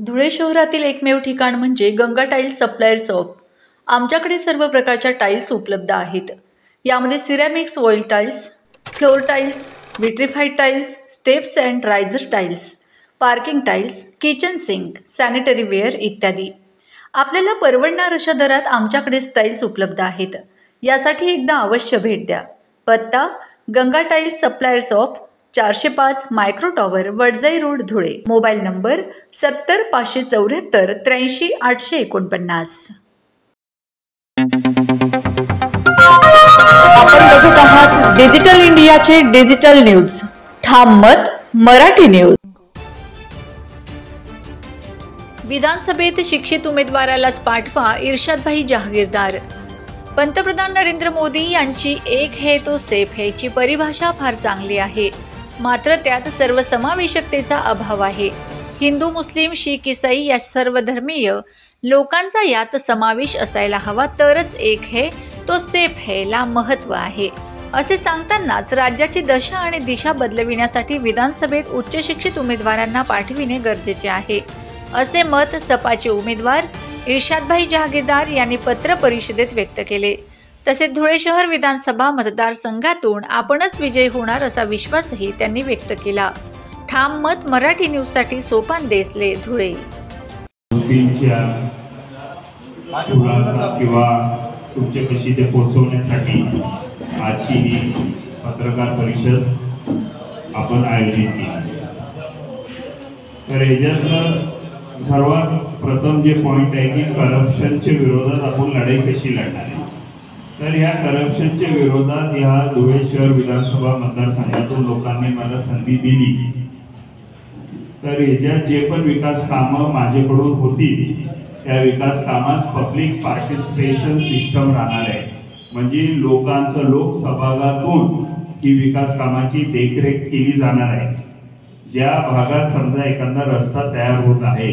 धुळे शहरातील एकमेव ठिकाण म्हणजे गंगा टाईल्स सप्लायर शॉप. आमच्याकडे सर्व प्रकारच्या टाईल्स उपलब्ध आहेत. यामध्ये ceramics, oil tiles, floor tiles, vitrified tiles, steps and riser tiles, parking tiles, kitchen sink, sanitary ware इत्यादी. आपल्याला परवडणार अशा दरात आमच्याकडे टाईल्स उपलब्ध आहेत. यासाठी एकदा अवश्य भेट द्या. पत्ता Ganga tiles supplier shop, 405 micro tower, Wadjai road, Dhule. Mobile number 70 574 83 849. आपण बघत आहात डिजिटल इंडियाचे डिजिटल न्यूज. ठाम मत मराठी न्यूज. विधानसभेत शिक्षित उमेदवारालाच पाठवा, इर्शादभाई जहागीरदार. पंतप्रधान नरेंद्र मोदी यांची एक है तो सेफ है ची परिभाषा फार चांगली आहे, मात्र त्यात सर्वसमावेशकतेचा अभाव आहे. हिंदू, मुस्लिम, शीख, ईसाई या सर्व धर्मीय लोकांचा यात समावेश असायला हवा, तरच एक है तो सेफ है ला महत्त्व आहे. असे सांगतानाच राज्याची दशा आणि दिशा बदलविण्यासाठी विधानसभेत उच्च शिक्षित उमेदवारांना पाठविणे गरजेचे आहे, असे मत सपाचे उमेदवार इर्शादभाई जहागीरदार यांनी पत्र परिषदेत व्यक्त केले. तसेच धुळे शहर विधानसभा मतदारसंघातून आपणच विजयी होणार असा विश्वासही त्यांनी व्यक्त केला. ठाम मत मराठी न्यूजसाठी सोपान देसले, धुळे. किंवा तुमच्यापाशी ते पोहोचवण्यासाठी आजची ही पत्रकार परिषद आपण आयोजित केली. तर याच्यातलं सर्वात प्रथम जे पॉइंट आहे की करप्शनच्या विरोधात आपण लढाई कशी लढणार आहे. तर या करप्शनच्या विरोधात या धुळे शहर विधानसभा मतदारसंघातून लोकांनी मला संधी दिली. तर याच्यात जे पण विकास कामं माझ्याकडून होती त्या विकास कामात पब्लिक पार्टिसिपेशन सिस्टम राहणार आहे. म्हणजे लोकांचं लोकसहभागातून ही विकास कामाची देखरेख केली जाणार आहे. ज्या भागात समजा एखादा रस्ता तयार होत आहे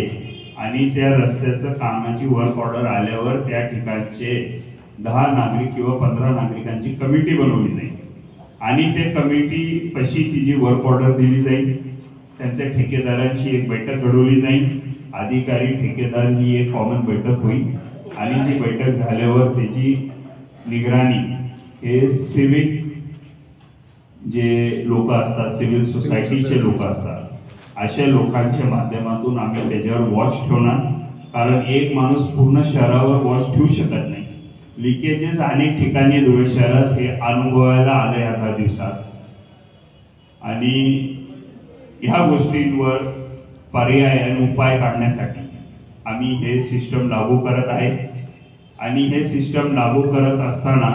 आणि त्या रस्त्याचं कामाची वर्क ऑर्डर आल्यावर त्या ठिकाणचे 10 नागरिक किंवा 15 नागरिकांची कमिटी बनवली जाईल आणि त्या कमिटी पशी ती जी वर्क ऑर्डर दिली जाईल, त्यांच्या ठेकेदारांची एक बैठक घडवली जाईल. अधिकारी ठेकेदार ही एक कॉमन बैठक होईल आणि ती बैठक झाल्यावर त्याची निगराणी हे सिविक जे लोक असतात, सिव्हिल सोसायटीचे लोक असतात, अशा लोकांच्या माध्यमातून आम्ही त्याच्यावर वॉच ठेवणार. कारण एक माणूस पूर्ण शहरावर वॉच ठेवू शकत नाही. लिकेजेस अनेक ठिकाणी धुळे शहरात हे अनुभवायला आले या 10 दिवसात आणि ह्या गोष्टींवर पर्याय आणि उपाय काढण्यासाठी आम्ही हे सिस्टम लागू करत आहे. आणि हे सिस्टम लागू करत असताना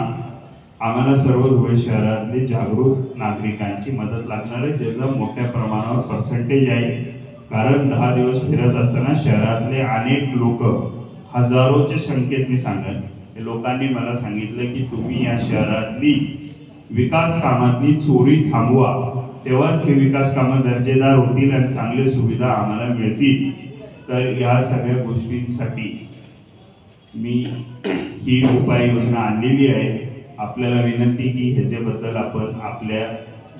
आम्हाला सर्व धुळे शहरातले जागरूक नागरिकांची मदत लागणार आहे, ज्याचं मोठ्या प्रमाणावर पर्सेंटेज आहे. कारण 10 दिवस फिरत असताना शहरातले अनेक लोक, हजारोच्या संख्येत मी सांगेन, लोकांनी मला सांगितलं की तुम्ही या शहरातली विकास कामातली चोरी थांबवा, तेव्हाच हे विकास कामं दर्जेदार होतील आणि चांगल्या सुविधा आम्हाला मिळतील. तर या सगळ्या गोष्टींसाठी मी ही उपाययोजना आणलेली आहे. आपल्याला विनंती की ह्याच्याबद्दल आपण आपल्या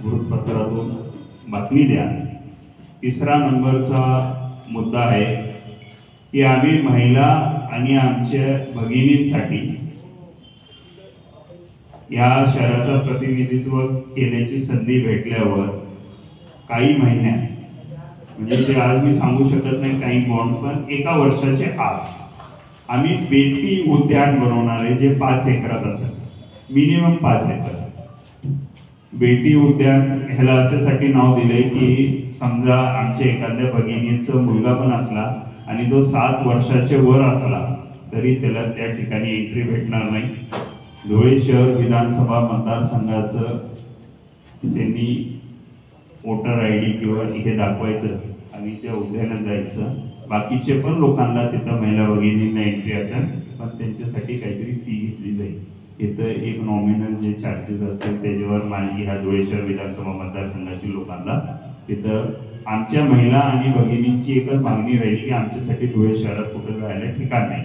वृत्तपत्रातून बातमी द्या. तिसरा नंबरचा मुद्दा आहे की आम्ही महिला आणि आमच्या भगिनींसाठी या शहराचं प्रतिनिधित्व केल्याची संधी भेटल्यावर काही महिन्यात, म्हणजे ते आज मी सांगू शकत नाही काही बॉन्ड, पण 1 वर्षाचे आत आम्ही बेटी उद्यान बनवणार आहे, जे 5 एकरात असेल, मिनिमम 5 एकर. बेटी उद्यान ह्याला अशासाठी नाव दिले की समजा आमच्या एखाद्या भगिनीचा मुलगा पण असला आणि तो 7 वर्षाचे वर असला तरी त्याला त्या ठिकाणी एंट्री भेटणार नाही. धुळे शहर विधानसभा मतदारसंघाचं त्यांनी वोटर ID किंवा हे दाखवायचं आणि त्या उद्यानात जायचं. बाकीचे पण लोकांना तिथं महिला भगिनींना एंट्री असेल, पण त्यांच्यासाठी काहीतरी फी घेतली जाईल. इथं एक नॉमिनल जे चार्जेस असतील त्याच्यावर मालकी ह्या धुळे शहर विधानसभा मतदारसंघातील लोकांना तिथं आमच्या महिला आणि भगिनींची एकच मागणी राहिली की आमच्यासाठी धुळे शहरात कुठं जायला ठिकाण नाही.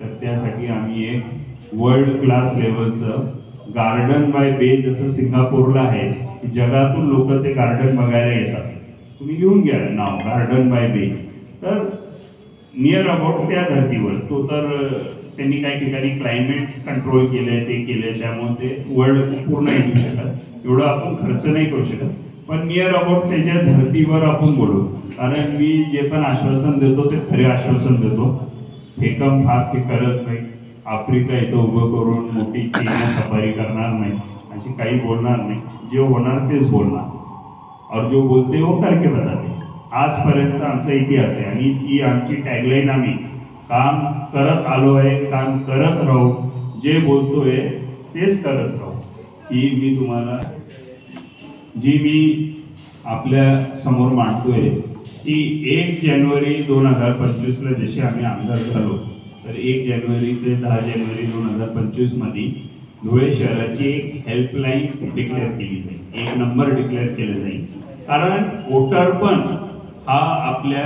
तर त्यासाठी आम्ही एक वर्ल्ड क्लास लेवलचं गार्डन बाय बे, जसं सिंगापूरला आहे, जगातून लोक ते गार्डन बघायला येतात. तुम्ही घेऊन घ्या नाव गार्डन बाय बे. तर नियर अबाउट त्या धर्तीवर तो तर त्यांनी काही ठिकाणी क्लायमेट कंट्रोल केलंय, ते केलंय, त्यामुळे ते वर्ल्ड पूर्ण नाही देऊ शकत, एवढं आपण खर्च नाही करू शकत, पण नियर अबाउट त्याच्या धर्तीवर आपण बोलू. कारण मी जे पण आश्वासन देतो ते खरे आश्वासन देतो. फेकम फाक ते करत नाही. आफ्रिका इथं उभं करून मोठी सफारी करणार नाही, अशी काही बोलणार नाही. जे होणार तेच बोलणार, और जो बोलते वो करके बताते. आजपर्यंतचा आमचा इतिहास आहे आणि ती आमची टॅगलाईन. आम्ही काम करत आलो आहे, काम करत राहू, जे बोलतोय तेच करत राहू. ही मी तुम्हाला जी मी आपल्या समोर मांडतोय की 1 जानेवारी 2025ला जसे आम्ही आमदार झालो, तर 1 जानेवारी ते 10 जानेवारी 2025 मध्ये धुळे शहराची एक हेल्पलाईन डिक्लेअर केली जाईल, 1 नंबर डिक्लेअर केलं जाईल. कारण वोटर पण हा आपल्या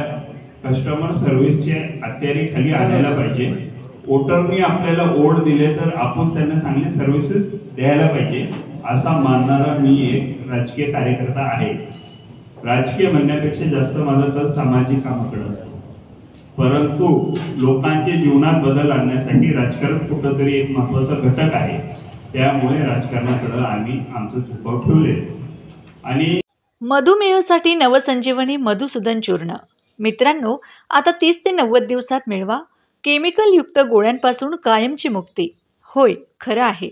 कस्टमर सर्व्हिसच्या अखत्यारीखाली आणायला पाहिजे. वोटरनी आपल्याला वोट दिले तर आपण त्यांना चांगली सर्व्हिसेस द्यायला पाहिजे, असा मानणारा मी एक राजकीय कार्यकर्ता आहे. राजकीय म्हणण्यापेक्षा जास्त माझा तर सामाजिक कामाकडे असतो, परंतु लोकांच्या जीवनात बदल आणण्यासाठी राजकारण कुठंतरी एक महत्त्वाचा घटक आहे. त्यामुळे राजकारणाकडे आम्ही आमचं झुकाव ठेवले. आणि मधुमेहासाठी नवसंजीवनी मधुसूदन चूर्ण. मित्रांनो, आता 30 ते 90 दिवसात मिळवा केमिकल युक्त गोळ्यांपासून कायमची मुक्ती. होय, खरं आहे.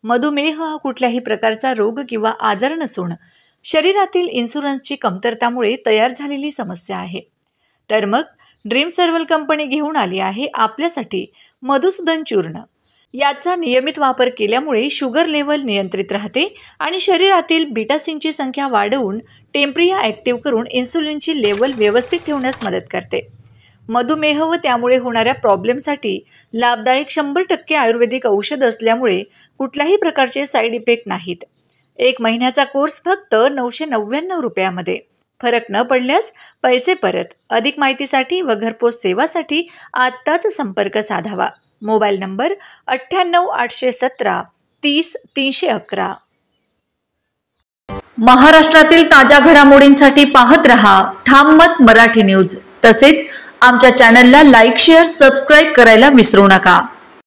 मधुमेह हा कुठल्याही प्रकारचा रोग किंवा आजार नसून शरीरातील इन्शुरन्सची कमतरतामुळे तयार झालेली समस्या आहे. तर मग ड्रीम सर्वल कंपनी घेऊन आली आहे आपल्यासाठी मधुसूदन चूर्ण. याचा नियमित वापर केल्यामुळे शुगर लेव्हल नियंत्रित राहते आणि शरीरातील बीटासिनची संख्या वाढवून टेम्प्रिया ॲक्टिव्ह करून इन्सुलिनची लेव्हल व्यवस्थित ठेवण्यास मदत करते. मधुमेह व त्यामुळे होणाऱ्या प्रॉब्लेमसाठी लाभदायक 100% आयुर्वेदिक औषध असल्यामुळे कुठल्याही प्रकारचे साईड इफेक्ट नाहीत. 1 महिन्याचा कोर्स फक्त 999 रुपयामध्ये. फरक न पडल्यास पैसे परत. अधिक माहितीसाठी व घरपोच सेवासाठी आत्ताच संपर्क साधावा. Mobile number 98 817 30 311. महाराष्ट्रातील ताज्या घडामोडींसाठी पाहत रहा ठाम मत मराठी न्यूज. तसेच आमच्या चॅनलला लाईक, शेअर, सबस्क्राईब करायला विसरू नका.